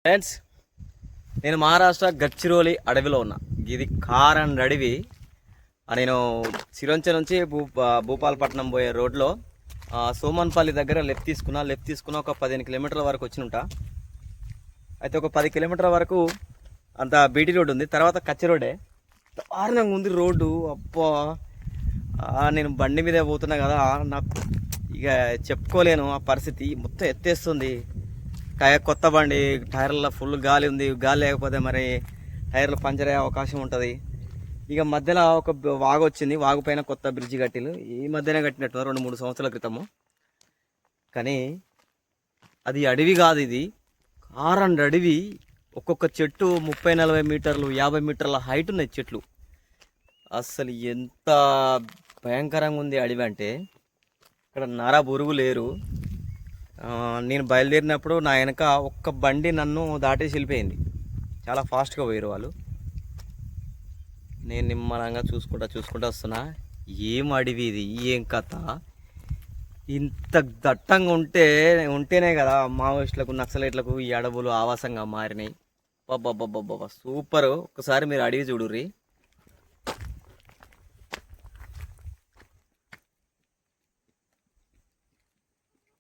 Friends, నేను మహారాష్ట్ర గడ్చిరోలి అడవిలో ఉన్నా. ఇది కారండ్ అడవి. నేను సిరోంచ నుంచి భూపాలపట్నం పోయే రోడ్లో సోమన్పల్లి దగ్గర లెఫ్ట్ తీసుకున్నా ఒక 15 కిలోమీటర్ల వరకు వచ్చినుంటా. అయితే ఒక 10 కిలోమీటర్ల వరకు అంత బీటీ రోడ్ ఉంది, తర్వాత కచ్చి రోడ్డే. దారుణంగా ఉంది రోడ్డు. అబ్బా, నేను బండి మీద పోతున్నా కదా, నాకు ఇక చెప్పుకోలేను. ఆ పరిస్థితి మొత్తం ఎత్తేస్తుంది. కొత్త బండి, టైర్లలో ఫుల్ గాలి ఉంది. గాలి లేకపోతే మరి టైర్లు పంచర్ అయ్యే అవకాశం ఉంటుంది. ఇక మధ్యలో ఒక వాగు వచ్చింది. వాగు పైన కొత్త బ్రిడ్జి కట్టిలు. ఈ మధ్యనే కట్టినట్టు 2-3 సంవత్సరాల క్రితము. కానీ అది అడవి కాదు, ఇది కారండ్ అడవి. ఒక్కొక్క చెట్టు 30-40 మీటర్లు 50 మీటర్ల హైట్ ఉన్నాయి చెట్లు. అసలు ఎంత భయంకరంగా ఉంది అడవి అంటే, ఇక్కడ నర బురుగు లేరు. నేను బయలుదేరినప్పుడు నా వెనక ఒక్క బండి నన్ను దాటేసి వెళ్ళిపోయింది. చాలా ఫాస్ట్గా పోయారు వాళ్ళు. నేను నిమ్మలంగా చూసుకుంటా వస్తున్నా. ఏం అడవి ఇది, ఏం కథ! ఇంత దట్టంగా ఉంటేనే కదా మావోయిస్టులకు, నక్సలైట్లకు ఈ అడవులు ఆవాసంగా మారినాయి. బాబా సూపర్. ఒకసారి మీరు అడవి చూడుర్రి.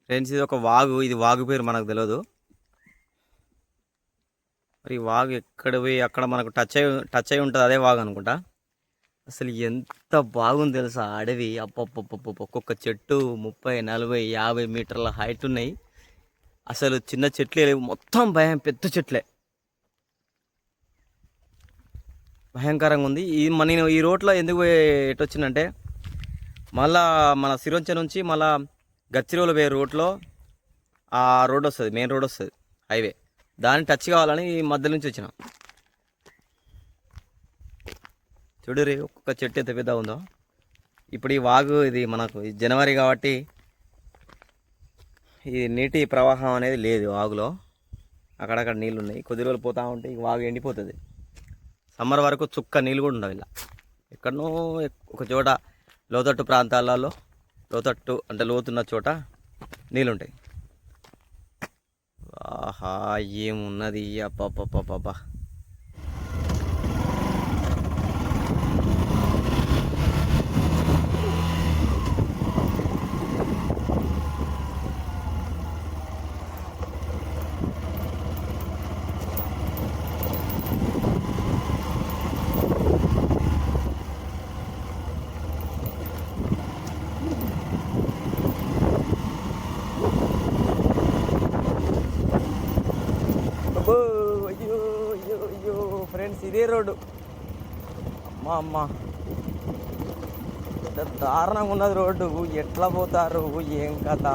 ఫ్రెండ్స్, ఇది ఒక వాగు. ఇది వాగు పేరు మనకు తెలియదు. మరి వాగు ఎక్కడ పోయి అక్కడ మనకు టచ్ అయి ఉంటుంది, అదే వాగు అనుకుంటా. అసలు ఎంత బాగుంది తెలుసా అడవి! అప్పప్ప, ఒక్కొక్క చెట్టు 30-40-50 మీటర్ల హైట్ ఉన్నాయి. అసలు చిన్న చెట్లే లేవు, మొత్తం పెద్ద చెట్లే. భయంకరంగా ఉంది. నేను ఈ రోడ్లో ఎందుకు ఎటు వచ్చిందంటే, మళ్ళా మన సిరోంచ నుంచి మళ్ళా గచ్చిరోలు పోయే రోడ్లో ఆ రోడ్ వస్తుంది, మెయిన్ రోడ్ వస్తుంది, హైవే. దాన్ని టచ్ కావాలని ఈ మధ్య నుంచి వచ్చిన. చూడురి, ఒక్కొక్క చెట్టు ఎంత పెద్ద ఉందో. ఇప్పుడు ఈ వాగు, ఇది మనకు జనవరి కాబట్టి ఈ నీటి ప్రవాహం అనేది లేదు వాగులో. అక్కడక్కడ నీళ్ళు ఉన్నాయి. కొద్ది రోజులు పోతూ ఉంటే ఈ వాగు ఎండిపోతుంది. సమ్మర్ వరకు చుక్క నీళ్ళు కూడా ఉండవు ఇలా. ఎక్కడనో ఒక చోట లోతట్టు ప్రాంతాలలో, లోతట్టు అంటే లోతున్న చోట నీళ్ళుంటాయి. ఆహా, ఏమున్నది! అబ్బా. అయ్యో ఫ్రెండ్స్, ఇదే రోడ్డు. అమ్మా, దారుణంగా ఉన్నది రోడ్డు. ఎట్లా పోతారు, ఏం కథ!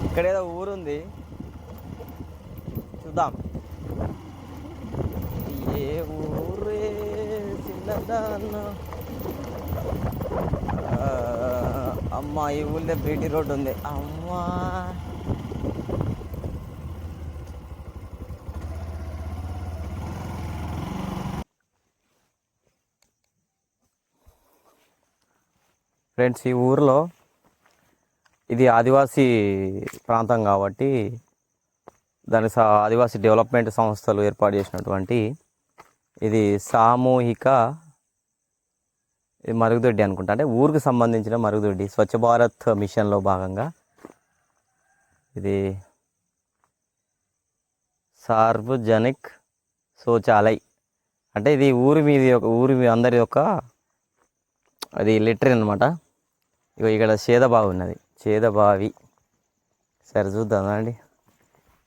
ఇక్కడేదో ఊరుంది, చూద్దాం. ఏ ఊరే చిన్నదాన్న! అమ్మా, ఈ ఊళ్ళో బీటీ రోడ్ ఉంది. అమ్మా, ఫ్రెండ్స్, ఈ ఊరిలో ఇది ఆదివాసీ ప్రాంతం కాబట్టి దానికి ఆదివాసీ డెవలప్మెంట్ సంస్థలు ఏర్పాటు చేసినటువంటి ఇది సామూహిక మరుగుదొడ్డి అనుకుంటా. అంటే ఊరికి సంబంధించిన మరుగుదొడ్డి. స్వచ్ఛ భారత్ మిషన్లో భాగంగా ఇది సార్వజనిక్ శౌచాలయ్. అంటే ఇది ఊరి అందరి యొక్క అది లిటరీ అనమాట. ఇక్కడ చేదబావి ఉన్నది, చేదబావి. సరే చూద్దాం అండి.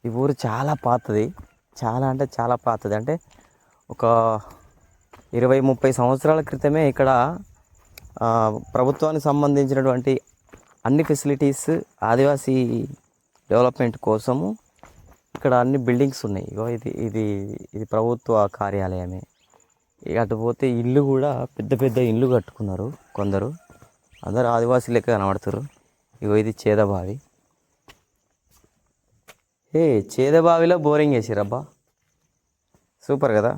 ఈ ఊరు చాలా పాతది, చాలా అంటే చాలా పాతది. అంటే ఒక 20-30 సంవత్సరాల క్రితమే ఇక్కడ ప్రభుత్వానికి సంబంధించినటువంటి అన్ని ఫెసిలిటీస్, ఆదివాసీ డెవలప్మెంట్ కోసము ఇక్కడ అన్ని బిల్డింగ్స్ ఉన్నాయి. ఇగో ఇది ప్రభుత్వ కార్యాలయమే. అటు పోతే ఇల్లు కూడా పెద్ద ఇల్లు కట్టుకున్నారు కొందరు. అందరు ఆదివాసీ లెక్క కనబడుతారు. ఇగో ఇది చేదబావి. ఏ చేదబావిలో బోరింగ్ వేసిరబ్బా, సూపర్ కదా.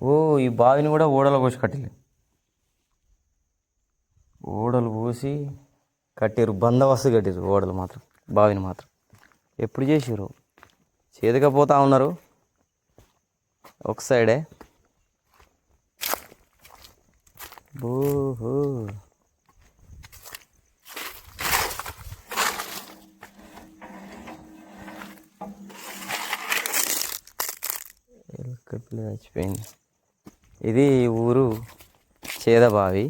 ఓ ఈ బావిని కూడా ఓడలు పోసి కట్టిరు, ఓడలు పోసి కట్టిరు, బందోబస్తు కట్టిరు ఓడలు మాత్రం, బావిని మాత్రం ఎప్పుడు చేసిరు. చేదకపోతా ఉన్నారు ఒక సైడే. ఓహో చచ్చిపోయింది. ఇది ఊరు చేదబావి.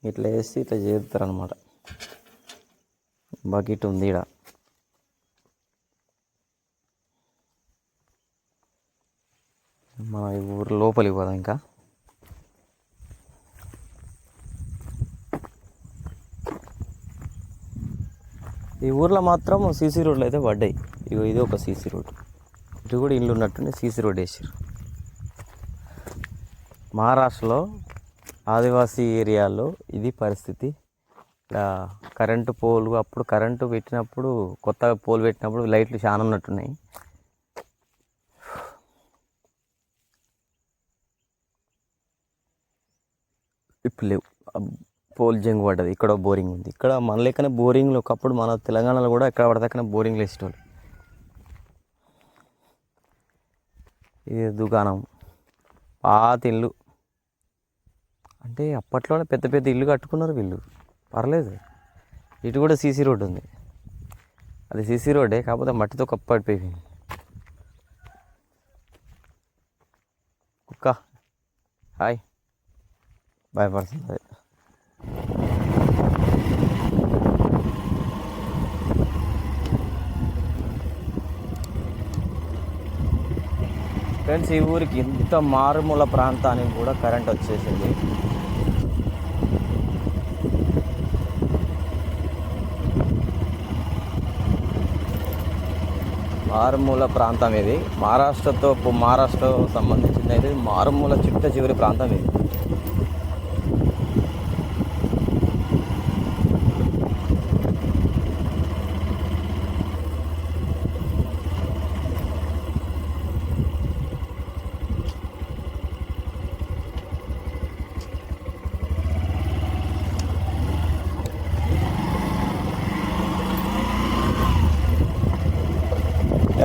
ఇట్లా వేసి ఇట్లా చేస్తారు అనమాట. బకెట్ ఉంది ఈడ. మన ఈ ఊరు లోపలికి పోదాం ఇంకా. ఈ ఊర్లో మాత్రం సీసీ రోడ్లు అయితే పడ్డాయి. ఇగో ఇది ఒక సీసీ రోడ్, ఇటు కూడా ఇల్లు ఉన్నట్టుండే సీసీ రోడ్ వేసారు. మహారాష్ట్రలో ఆదివాసీ ఏరియాల్లో ఇది పరిస్థితి. ఇలా కరెంటు పోలు, అప్పుడు కరెంటు పెట్టినప్పుడు, కొత్తగా పోల్ పెట్టినప్పుడు లైట్లు చాలా ఉన్నట్టున్నాయి. ఇప్పుడు లేవు, పోల్ జంగు పడ్డది. ఇక్కడ బోరింగ్ ఉంది. ఇక్కడ మన లెక్కనే బోరింగ్లు ఒకప్పుడు మన తెలంగాణలో కూడా ఎక్కడ పడతాకనే బోరింగ్లు వేసేటోళ్ళు. ఇది దుకాణం, పాత ఇల్లు. అంటే అప్పట్లోనే పెద్ద పెద్ద ఇల్లు కట్టుకున్నారు వీళ్ళు, పర్లేదు. ఇటు కూడా సీసీ రోడ్డు ఉంది, అది సీసీ రోడ్డే, కాకపోతే మట్టితో కప్పడిపోయింది. కుక్క హాయ్ భయపడుతుంది అది. ఫ్రెండ్స్, ఈ ఊరికి ఇంత మారుమూల ప్రాంతానికి కూడా కరెంట్ వచ్చేసింది. మారుమూల ప్రాంతం ఇది. మహారాష్ట్ర సంబంధించింది. ఇది మారుమూల చిట్ట చివరి ప్రాంతం ఇది.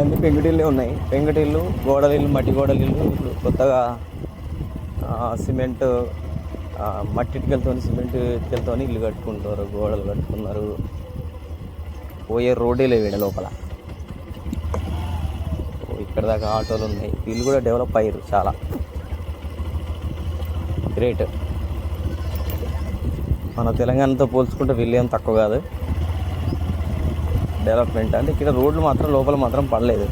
అన్ని పెంకుటిల్లే ఉన్నాయి. పెంకుటిల్లు, గోడలిల్లు, మట్టి గోడలిల్లు. ఇప్పుడు కొత్తగా సిమెంట్, మట్టి ఇటుకలతో, సిమెంట్ ఇటుకలతో ఇల్లు కట్టుకుంటారు, గోడలు కట్టుకున్నారు. పోయే రోడ్డే లేవు ఈడ లోపల. ఇక్కడ దాకా ఆటోలు ఉన్నాయి. వీళ్ళు కూడా డెవలప్ అయ్యారు చాలా, గ్రేట్. మన తెలంగాణతో పోల్చుకుంటే వీళ్ళు ఏం తక్కువ కాదు డెవలప్మెంట్. అంటే ఇక్కడ రోడ్లు మాత్రం లోపల మాత్రం పడలేదు.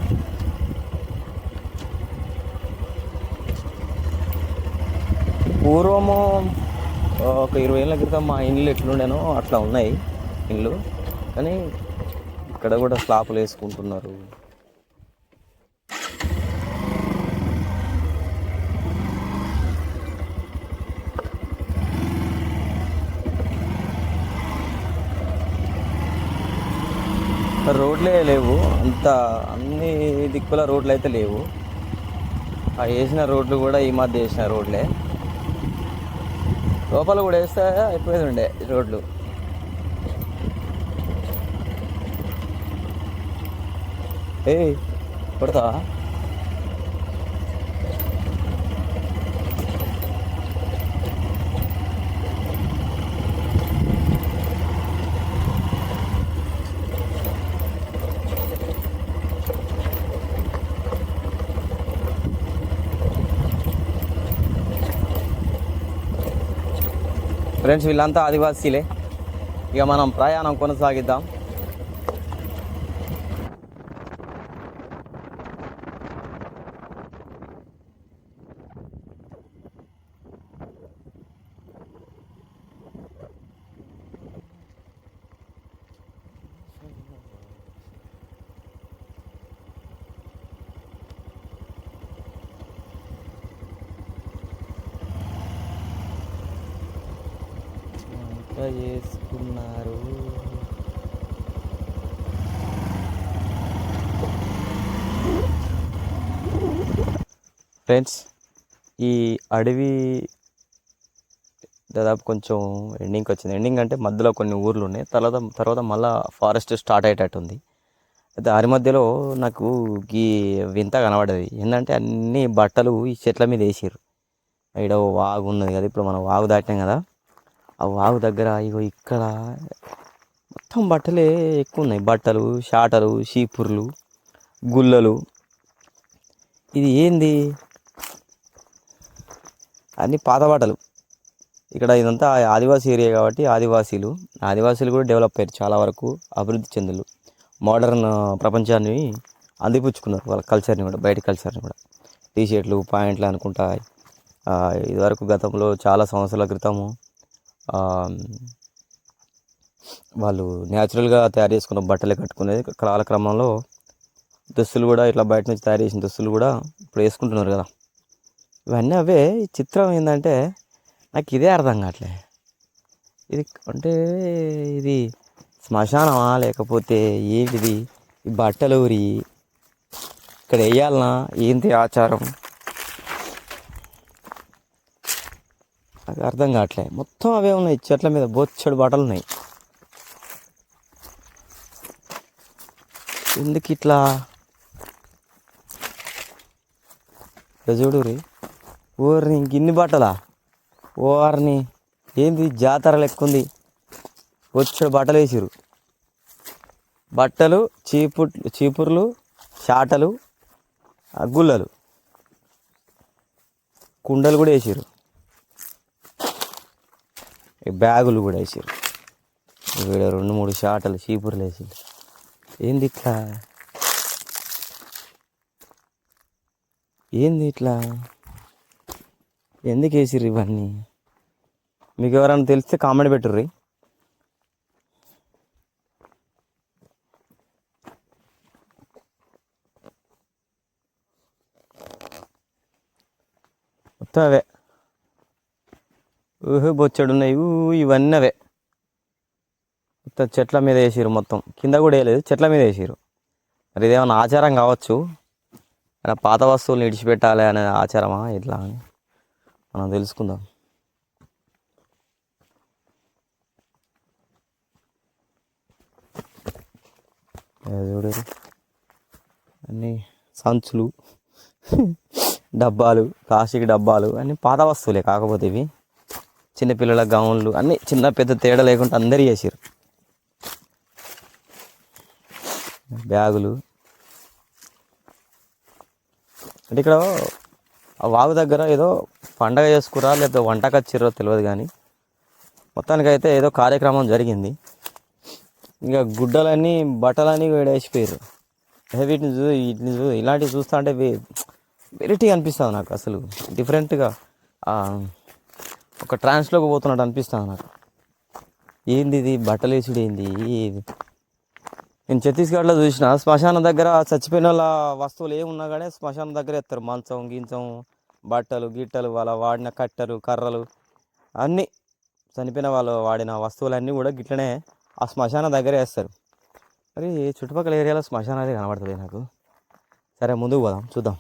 పూర్వము ఒక 20 ఏళ్ళ క్రితం మా ఇండ్లు ఎట్లుండేనో అట్లా ఉన్నాయి ఇండ్లు, కానీ ఇక్కడ కూడా స్లాపులు వేసుకుంటున్నారు. రోడ్లే లేవు, అన్ని దిక్కుల రోడ్లు అయితే లేవు. ఆ వేసిన రోడ్లు కూడా ఈ మధ్య వేసిన రోడ్లే. లోపల కూడా వేస్తే అయిపోయేది ఉండే రోడ్లు. కొడతావా? ఫ్రెండ్స్, వీళ్ళంతా ఆదివాసీలే. ఇక మనం ప్రయాణం కొనసాగిద్దాం. చేసుకున్నారు. ఫ్రెండ్స్, ఈ అడవి దాదాపు కొంచెం ఎండింగ్కి వచ్చింది. ఎండింగ్ అంటే మధ్యలో కొన్ని ఊర్లు ఉన్నాయి, తర్వాత మళ్ళీ ఫారెస్ట్ స్టార్ట్ అయ్యేటట్టుంది. దారి మధ్యలో నాకు ఈ వింత కనబడ్డది. ఏంటంటే అన్ని బట్టలు ఈ చెట్ల మీద వేసారు. ఇక్కడ వాగు ఉన్నది కదా, ఇప్పుడు మనం వాగు దాటినాం కదా, ఆ వాగు దగ్గర ఇగో ఇక్కడ మొత్తం బట్టలే ఎక్కువ ఉన్నాయి. బట్టలు, షాటలు, చీపుర్లు, గుల్లలు. ఇది ఏంది? అన్ని పాత బట్టలు. ఇక్కడ ఇదంతా ఆదివాసీ ఏరియా కాబట్టి ఆదివాసీలు కూడా డెవలప్ అయ్యారు, చాలా వరకు అభివృద్ధి చెందులు. మోడర్న్ ప్రపంచాన్ని అందిపుచ్చుకున్నారు, వాళ్ళ కల్చర్ని కూడా, బయట కల్చర్ని కూడా. టీషర్ట్లు, ప్యాంట్లు అనుకుంటా. ఇదివరకు గతంలో చాలా సంవత్సరాల క్రితము వాళ్ళు న్యాచురల్గా తయారు చేసుకున్న బట్టలే కట్టుకునేది. కాలక్రమంలో దుస్తులు కూడా ఇట్లా బయట నుంచి తయారు చేసిన దుస్తులు కూడా ఇప్పుడు వేసుకుంటున్నారు కదా. ఇవన్నీ అవే. ఈ చిత్రం ఏంటంటే నాకు ఇదే అర్థం కావట్లే. ఇది అంటే ఇది శ్మశానమా లేకపోతే ఏంటిది? ఈ బట్టలు ఊరి ఇక్కడ వేయాలనా? ఏంటి ఆచారం? నాకు అర్థం కావట్లే. మొత్తం అవే ఉన్నాయి, చెట్ల మీద బొచ్చడు బట్టలు ఉన్నాయి. ఎందుకు ఇట్లా? చూడు రీ, ఊరిని గిన్ని బట్టలా? ఓర్ని, ఏంది జాతర లెక్కుంది. బొచ్చడు బట్టలు వేసిరు. బట్టలు, చీపుర్లు, షాటలు, గుల్లలు, కుండలు కూడా వేసిరు. బ్యాగులు కూడా వేసారు. ఇక్కడ 2-3 షాటలు, చీపుర్లు వేసారు. ఏంది ఇట్లా? ఎందుకు వేసిర్రు ఇవన్నీ? మీకు ఎవరైనా తెలిస్తే కామెంట్ పెట్టుర్రి. మొత్తం అవే బొచ్చడు ఉన్నాయి. ఇవన్నీ అవే మొత్తం చెట్ల మీద వేసిరు. మొత్తం కింద కూడా వేయలేదు, చెట్ల మీద వేసిరు. మరి ఇదేమన్నా ఆచారం కావచ్చు, పాత వస్తువులు విడిచిపెట్టాలి అనే ఆచారమా ఇట్లా అని మనం తెలుసుకుందాం. చూడరు అన్నీ సంచులు, డబ్బాలు, ప్లాస్టిక్ డబ్బాలు, అన్నీ పాత వస్తువులే. కాకపోతే ఇవి చిన్నపిల్లల గౌన్లు అన్నీ చిన్న పెద్ద తేడా లేకుండా అందరు చేసారు. బ్యాగులు. అంటే ఇక్కడ ఆ వాగు దగ్గర ఏదో పండగ చేసుకురా లేదా వంటకొచ్చిర్రో తెలియదు, కానీ మొత్తానికైతే ఏదో కార్యక్రమం జరిగింది. ఇంకా గుడ్డలన్నీ, బట్టలన్నీ వేడేసిపోయారు. వీటిని ఇలాంటివి చూస్తా అంటే వెరైటీ అనిపిస్తుంది నాకు. అసలు డిఫరెంట్గా ఒక ట్రాన్స్లోకి పోతున్నట్టు అనిపిస్తుంది నాకు. ఏంది ఇది? బట్టలు వేసుడు ఏంది? నేను ఛత్తీస్గఢ్లో చూసిన శ్మశానం దగ్గర చచ్చిపోయిన వాళ్ళ వస్తువులు ఏమున్నా కానీ శ్మశానం దగ్గర ఎత్తారు. మంచం, గించం, బట్టలు, గిట్టలు, వాళ్ళ వాడిన కట్టెలు, కర్రలు, అన్నీ చనిపోయిన వాళ్ళు వాడిన వస్తువులన్నీ కూడా గిట్లనే ఆ శ్మశానం దగ్గర వేస్తారు. మరి చుట్టుపక్కల ఏరియాలో శ్మశానం అయితే కనబడుతుంది నాకు. సరే, ముందుకు పోదాం, చూద్దాం.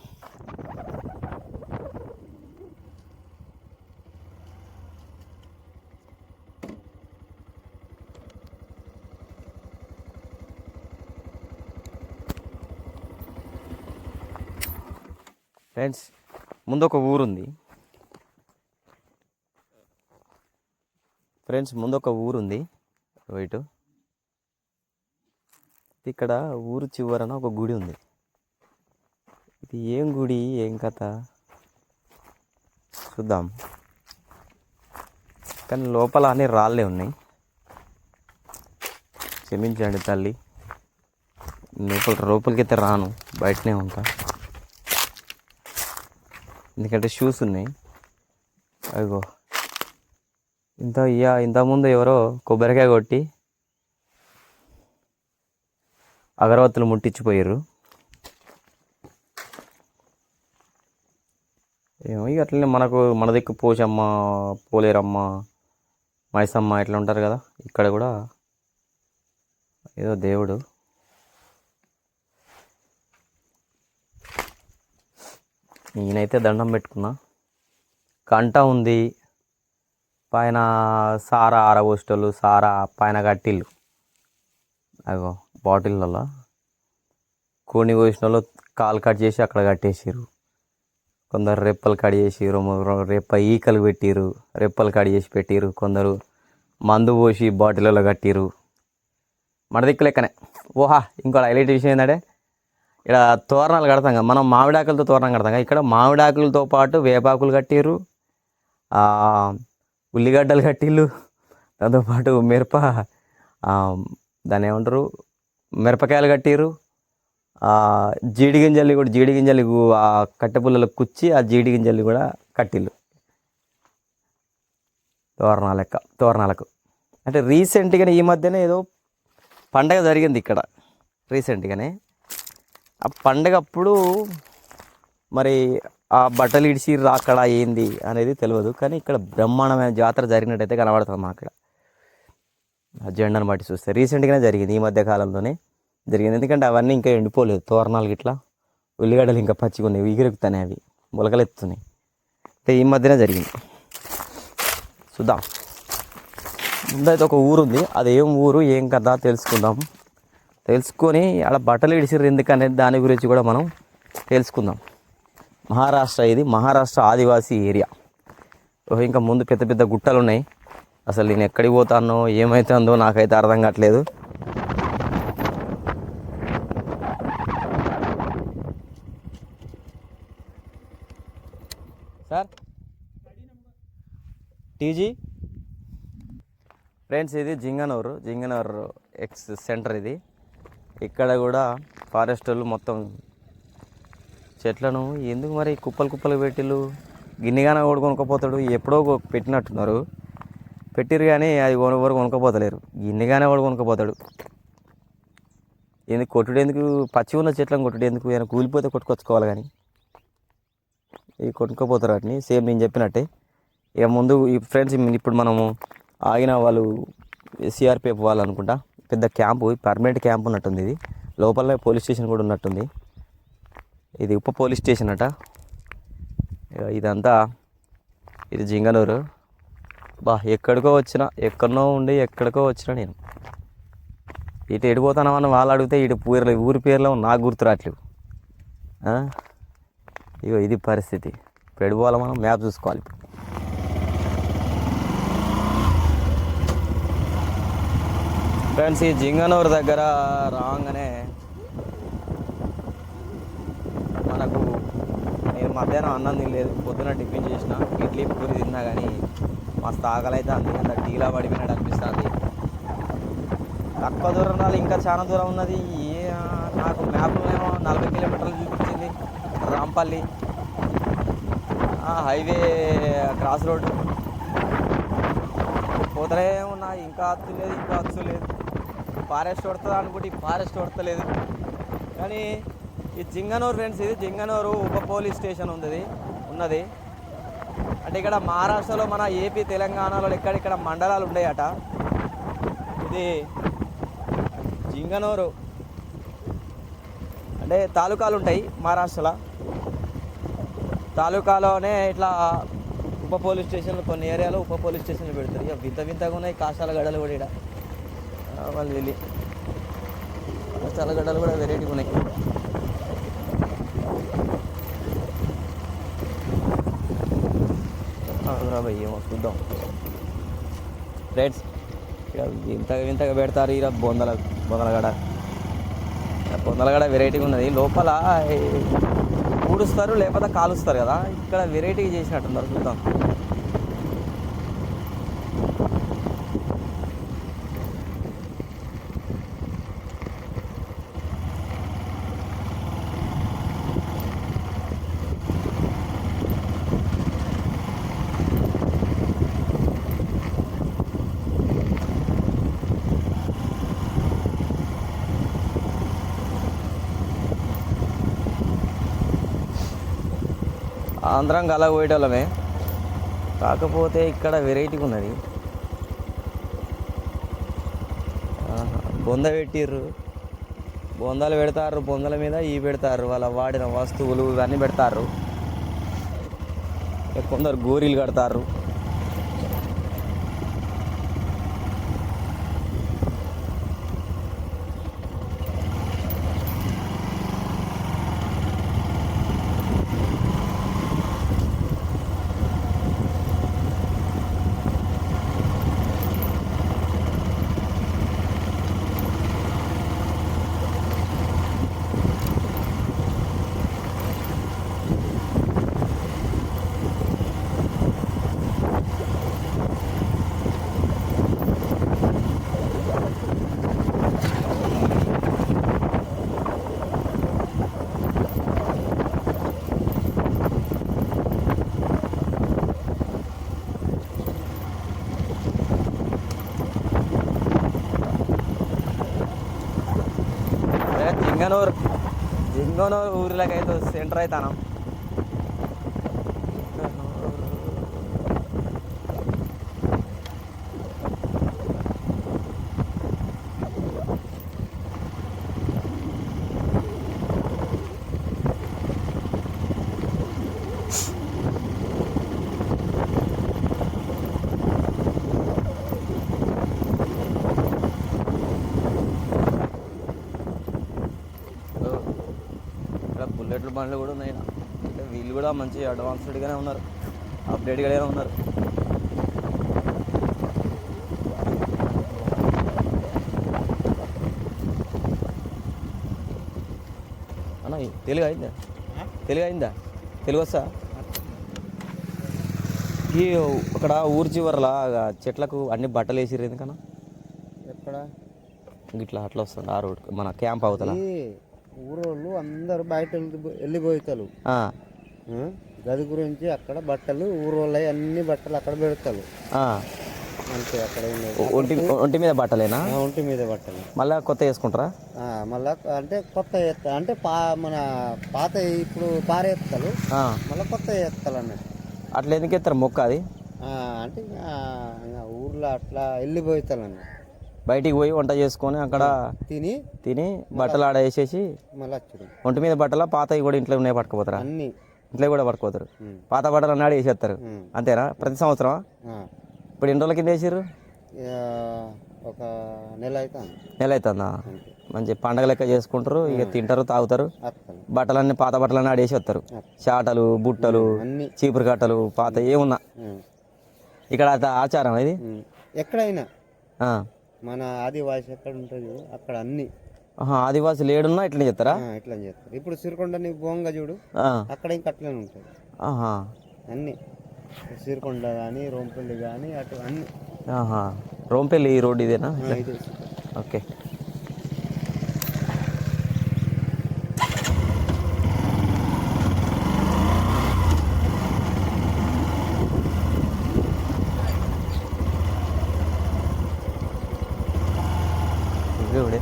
ఫ్రెండ్స్, ముందు ఒక ఊరుంది. ఇటు ఇక్కడ ఊరు చివరన ఒక గుడి ఉంది. ఇది ఏం గుడి, ఏం కథ చూద్దాం. కానీ లోపల అన్ని రాళ్ళే ఉన్నాయి. క్షమించండి తల్లి, లోపలికైతే రాను, బయటనే ఉంటా. ఎందుకంటే షూస్ ఉన్నాయి. అదిగో ఇంతకుముందు ఎవరో కొబ్బరికాయ కొట్టి అగరవత్తులు ముట్టించిపోయారు. ఏమో ఇక అట్లనే మన దిక్కు పోచమ్మ, పోలేరమ్మ, మైసమ్మ ఇట్లా ఉంటారు కదా, ఇక్కడ కూడా ఏదో దేవుడు. నేనైతే దండం పెట్టుకున్నా. కంట ఉంది, పైన సారా ఆరబోస్టోళ్ళు, సారా పైన కట్టిళ్ళు, అగో బాటిళ్ళల్లో కోని పోసిన వాళ్ళు కాలు కట్ చేసి అక్కడ కట్టేసారు. కొందరు రెప్పలు కట్ చేసిరు, రెప్ప ఈకలు పెట్టిరు, రెప్పలు కట్ చేసి పెట్టిరు. కొందరు మందు పోసి బాటిల్లో కట్టిరు. మన దిక్కు లెక్కనే. ఓహా, ఇంకో హైలైట్ విషయం ఏంటంటే, ఇక్కడ తోరణాలు కడతాం కదా మనం, మామిడాకులతో తోరణం కడతాం కదా, ఇక్కడ మామిడాకులతో పాటు వేపాకులు కట్టిరు, ఉల్లిగడ్డలు కట్టిళ్ళు, దాంతోపాటు దాన్ని ఏమంటారు, మిరపకాయలు కట్టిరు, జీడి గింజలు ఆ కట్టె పుల్లలకు కుచ్చి ఆ జీడి గింజలు కూడా కట్టిళ్ళు తోరణాలకు. అంటే రీసెంట్గానే ఈ మధ్యనే ఏదో పండగ జరిగింది ఇక్కడ రీసెంట్గానే. ఆ పండగ అప్పుడు మరి ఆ బట్టలు ఇడిచిర్రు అక్కడ ఏంది అనేది తెలియదు, కానీ ఇక్కడ బ్రహ్మాండమైన జాతర జరిగినట్టయితే కనబడుతుంది మాకు. ఇక్కడ ఆ జెండాను బట్టి చూస్తే రీసెంట్గానే జరిగింది, ఈ మధ్య కాలంలోనే జరిగింది. ఎందుకంటే అవన్నీ ఇంకా ఎండిపోలేదు, తోరణాలు ఇట్లా ఉల్లిగడ్డలు ఇంకా పచ్చిగా ఉన్నాయి, ఎగురెక్కుతాయి, అవి మొలకలు ఎత్తున్నాయి. అంటే ఈ మధ్యనే జరిగింది. చూద్దాం. ముందైతే ఒక ఊరు ఉంది, అది ఏం ఊరు ఏం కదా తెలుసుకుందాం. తెలుసుకొని అలా బట్టలు ఇడిచిర్రు ఎందుకనేది దాని గురించి కూడా మనం తెలుసుకుందాం. మహారాష్ట్ర, ఇది మహారాష్ట్ర ఆదివాసీ ఏరియా. ఇంకా ముందు పెద్ద పెద్ద గుట్టలు ఉన్నాయి. అసలు నేను ఎక్కడికి పోతానో ఏమవుతుందో నాకైతే అర్థం కావట్లేదు. సార్ టీజీ ఫ్రెండ్స్, ఇది జింగనూరు ఎక్స్ సెంటర్. ఇది ఇక్కడ కూడా ఫారెస్ట్ వాళ్ళు మొత్తం చెట్లను ఎందుకు మరి కుప్పలు పెట్టిళ్ళు, గిన్నెగానే కూడా కొనుక్కపోతాడు. ఎప్పుడో పెట్టినట్టున్నారు, పెట్టిరు కానీ అది ఎవరు కొనుక్కపోతలేరు. గిన్నెగానే వాడు కొనుక్కపోతాడు. ఎందుకు కొట్టుడు, ఎందుకు పచ్చి ఉన్న చెట్లను కొట్టుడు ఎందుకు, ఏమైనా కూలిపోతే కొట్టుకొచ్చుకోవాలి, కానీ ఇవి కొనుక్కపోతారు వాటిని. సేమ్ నేను చెప్పినట్టే. ఇక ముందు ఈ ఫ్రెండ్స్ ఇప్పుడు మనము ఆగిన వాళ్ళు సిఆర్పిఎఫ్ వాళ్ళు అనుకుంటా, పెద్ద క్యాంపు, పర్మనెంట్ క్యాంప్ ఉన్నట్టుంది. ఇది లోపలనే పోలీస్ స్టేషన్ కూడా ఉన్నట్టుంది. ఇది ఉప పోలీస్ స్టేషన్ అట. ఇదంతా ఇది జింగనూరు. ఎక్కడికో వచ్చినా నేను ఇటు ఎడిపోతానమని వాళ్ళు అడిగితే ఇటు ఊరి పేర్లో నాకు గుర్తు రావట్లేవు. ఇగో ఇది పరిస్థితి. ఇప్పుడు ఎడిపోవాలి, మనం మ్యాప్ చూసుకోవాలి. ఫ్రెండ్స్, ఈ జింగనూరు దగ్గర రాగానే మనకు, నేను మధ్యాహ్నం అన్నం తినలేదు, పొద్దున టిఫిన్ చేసిన ఇడ్లీ పూరి తిన్నా, కానీ మస్తు ఆకలి అయితే అంత టీలా పడిపోయినట్టు అనిపిస్తుంది. తక్కువ దూరం రాలి, ఇంకా చాలా దూరం ఉన్నది. నాకు మ్యాప్లోనేమో 40 కిలోమీటర్లు చూపించింది. రాంపల్లి హైవే క్రాస్ రోడ్డు పోతనే ఉన్నా, ఇంకా అచ్చలేదు. ఫారెస్ట్ కొడుతుందా అనుకుంటే ఈ ఫారెస్ట్ కొడతలేదు. కానీ ఈ జింగనూరు ఫ్రెండ్స్, ఇది జింగనూరు ఉప పోలీస్ స్టేషన్ ఉన్నది. అంటే ఇక్కడ మహారాష్ట్రలో మన ఏపీ తెలంగాణలో ఎక్కడిక్కడ మండలాలు ఉన్నాయట. ఇది జింగనూరు అంటే తాలూకాలు ఉంటాయి మహారాష్ట్రలో. తాలూకాలోనే ఇట్లా ఉప పోలీస్ స్టేషన్లు, కొన్ని ఏరియాలో ఉప పోలీస్ స్టేషన్లు పెడతారు. ఇక వింతగా ఉన్నాయి కాషాల గడలు కూడా. ఇక్కడ వాళ్ళు వెళ్ళి కాషాల గడలు కూడా వెరైటీగా ఉన్నాయి. ఏమో చూద్దాం ఫ్రెండ్స్. వింతగా పెడతారు ఈ బొందలగడ వెరైటీగా ఉన్నది. లోపల ఊడుస్తారు లేకపోతే కాలుస్తారు కదా, ఇక్కడ వెరైటీగా చేసినట్టున్నారు. చూద్దాం. అందరం గల పోయేటోళ్ళమే, కాకపోతే ఇక్కడ వెరైటీగా ఉన్నది. బొంద పెట్టిర్రు, బొందలు పెడతారు, బొందల మీద ఇవి పెడతారు, వాళ్ళ వాడిన వస్తువులు ఇవన్నీ పెడతారు. కొందరు గోరీలు కడతారు. జింగనూరు ఊరిలోకైతే సెంటర్ అవుతాను. బుల్లెట్ల బండ్లు కూడా ఉన్నాయి. అంటే వీళ్ళు కూడా మంచి అడ్వాన్స్డ్గానే ఉన్నారు, అప్డేట్గానే ఉన్నారు. అన్న తెలుగు అయిందా? తెలుగు వస్తా? ఈ అక్కడ ఊరి చివరలా చెట్లకు అన్ని బట్టలు వేసిర్రు ఎందుకన్నా? ఎక్కడ ఇట్లా అట్లా వస్తుంది ఆ రోడ్ మన క్యాంప్ అవుతా ఊరోళ్ళు అందరు బయట వెళ్ళిపోతారు. గది గురించి అక్కడ బట్టలు ఊరోళ్ళు అన్ని బట్టలు అక్కడ పెడతారు అంతే. అక్కడ ఒంటి మీద బట్టలేనా? ఒంటి మీద బట్టలు మళ్ళీ కొత్త వేసుకుంటారా? మళ్ళా అంటే కొత్త అంటే మన పాత ఇప్పుడు పారేస్తారు, మళ్ళీ కొత్త వేస్తారు అన్నట్టు. అట్లా ఎందుకు ఎత్తారు మొక్క అది? అంటే ఊర్లో అట్లా వెళ్ళిపోతారు అన్నట్టు. బయటికి పోయి వంట చేసుకొని అక్కడ తిని బట్టలు ఆడ వేసేసి మళ్ళీ ఒంటి మీద బట్టల పాతవి కూడా ఇంట్లో ఉన్నాయి పట్టుకుపోతారా? అన్ని ఇంట్లో కూడా పట్టుకుపోతారు. పాత బట్టలు అన్నాడు వేసేస్తారు అంతేనా? ప్రతి సంవత్సరం? ఇప్పుడు ఎన్ని రోజుల కింద వేసారు? ఒక నెల అవుతుందా? మంచి పండగ లెక్క చేసుకుంటారు, ఇక తింటారు, తాగుతారు. బట్టలన్నీ పాత బట్టలన్నీ ఆడేసి వస్తారు. చాటలు, బుట్టలు, చీపురు కట్టలు, పాత ఏమున్నా ఇక్కడ ఆచారం ఇది ఎక్కడైనా. మన ఆదివాసి ఎక్కడ ఉంటుంది అక్కడ అన్ని ఆదివాసులు ఏడున్నా ఇట్లా చేస్తారా? ఇట్లా చేస్తారు. ఇప్పుడు సిరికొండ బోంగ చూడు, అక్కడ ఇంకా అట్లనే ఉంటుంది అన్ని. సిరికొండ కానీ రోంపల్లి కానీ అటు అన్ని. రోంపల్లి ఈ రోడ్ ఇదేనా? ఓకే. ഇവിടെ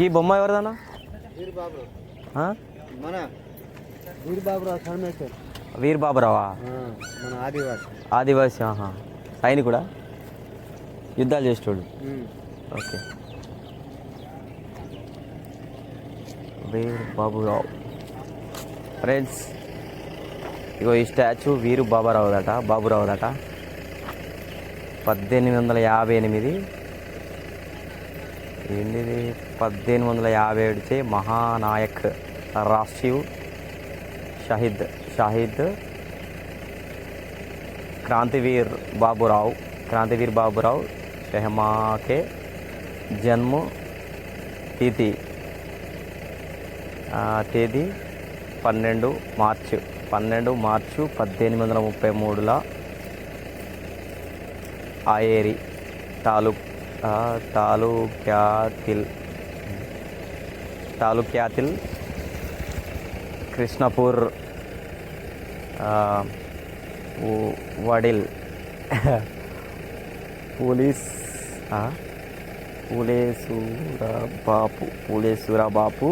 ఈ బొమ్మ ఎవరిదన్నా? మన వీరబాబురావు సర్మేశ్వర్. వీరబాబురావా? మన ఆదివాసి. సైనికుడా? యుద్ధాలు చేసేటోడు. ఓకే. వీరబాబురావు ఫ్రెండ్స్, ఇగో ఈ స్టాచ్యూ బాబురావుదట. 1858 ఏంటిది 1857 మహానాయక్ राष्ट्रीय शहीद क्रांतिवीर बाबूराव शर्मा के जन्म तिथि తేదీ 12 మార్చి 1833 आयेरी तालुक्यातिल कृष्णपूर వడిల్ పోలీస్ పూలేశ్వర బాపు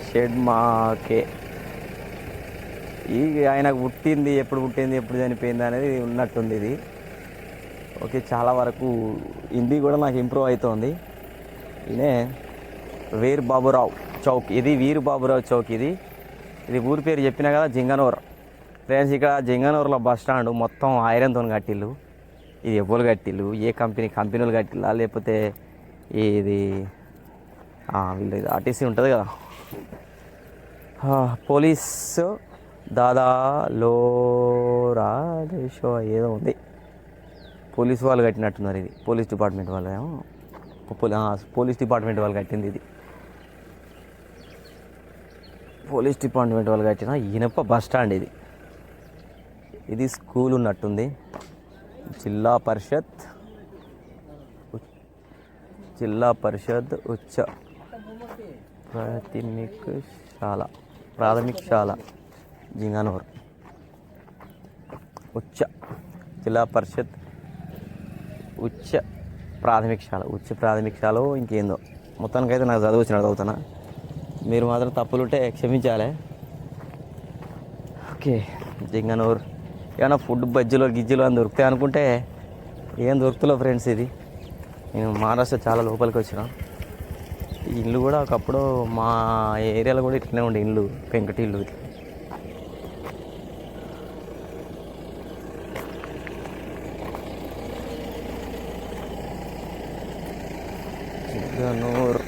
షెడ్మాకే. ఈ ఆయనకు పుట్టింది ఎప్పుడు చనిపోయింది అనేది ఉన్నట్టుంది ఇది. ఓకే, చాలా వరకు హిందీ కూడా నాకు ఇంప్రూవ్ అవుతోంది. ఈయనే వీర్ బాబురావు చౌక్, ఇది వీర్ బాబురావు చౌక్. ఇది ఊరి పేరు చెప్పినా కదా, జింగనూర్. ఫ్రెండ్స్, ఇక్కడ జింగనూరులో బస్ స్టాండ్ మొత్తం ఐరన్తో కట్టిల్లు. ఇది ఎవరు కట్టిల్లు, ఏ కంపెనీలు కట్టిల్లా, లేకపోతే ఇది వీళ్ళు ఆర్టీసీ ఉంటుంది కదా, పోలీసు దాదాలోరాదేశో ఏదో ఉంది, పోలీసు వాళ్ళు కట్టినట్టున్నారు. ఇది పోలీస్ డిపార్ట్మెంట్ వాళ్ళు ఏమో, పోలీస్ డిపార్ట్మెంట్ వాళ్ళు కట్టింది. ఇది పోలీస్ డిపార్ట్మెంట్ వాళ్ళు కట్టిన ఇనప బస్ స్టాండ్. ఇది స్కూల్ ఉన్నట్టుంది. జిల్లా పరిషత్ ఉచ్చ ప్రాథమిక శాల జింగనూర్. జిల్లా పరిషత్ ఉచ్చ ప్రాథమిక శాల ఇంకేందో. మొత్తానికైతే నాకు చదువుతున్నా. మీరు మాత్రం తప్పులుంటే క్షమించాలి. ఓకే, జింగనూర్. ఏమైనా ఫుడ్ బజ్జీలో గిజ్జీలో అని దొరుకుతాయి అనుకుంటే ఏం దొరుకుతుందో ఫ్రెండ్స్. ఇది నేను మహారాష్ట్ర చాలా లోపలికి వచ్చిన. ఈ ఇల్లు కూడా ఒకప్పుడు మా ఏరియాలో కూడా ఇట్లనే ఉండే ఇల్లు, పెంకటి ఇల్లు. జింగనూర్.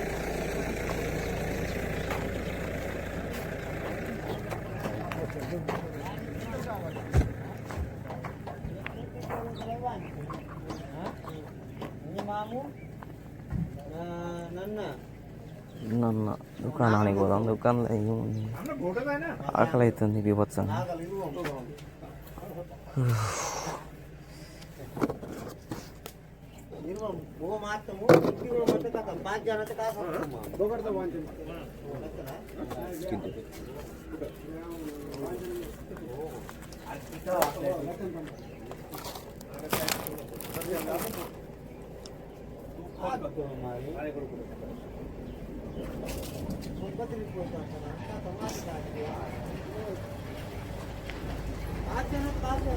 నన్న దుకాణానికి పోదాం. దుకాణంలో ఏముంది, ఆకలి అవుతుంది బీభత్సంగా.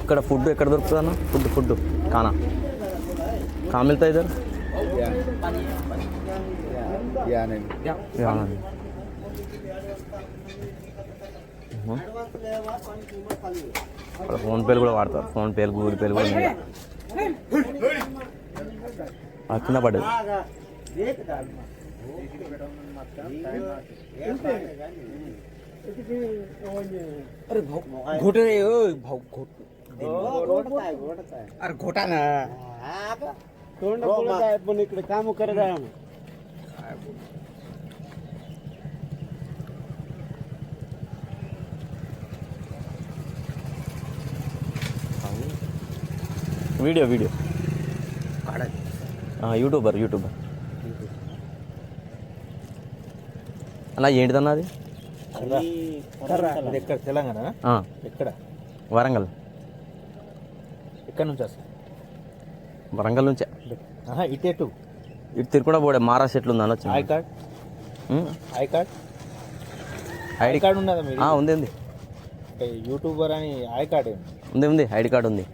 ఇక్కడ ఫుడ్ ఎక్కడ దొరుకుతుంది అన్న? ఫుడ్ కానా మిల్తా ఇద్దరు ఫోన్పేలు కూడా వాడతారు. ఫోన్పేలు, గూగుల్ పేలు కూడా ఉన్నాయి. కింద పడ్డది. घोटा ना पण इकडे काम करत आहे. వీడియో యూట్యూబర్ అలా ఏంటిదన్నా అది? ఎక్కడ? తెలంగాణ. ఎక్కడ? వరంగల్. ఎక్కడ నుంచి వస్తా? వరంగల్ నుంచే. ఇటు తిరుకుండా పోడే మహారాష్ట్ర ఎట్లుంది అనొచ్చు. ఐడి కార్డ్ ఉన్నదా? ఉంది. యూట్యూబర్ అని ఐడి కార్డ్ ఉంది. ఐడి కార్డ్ ఉంది.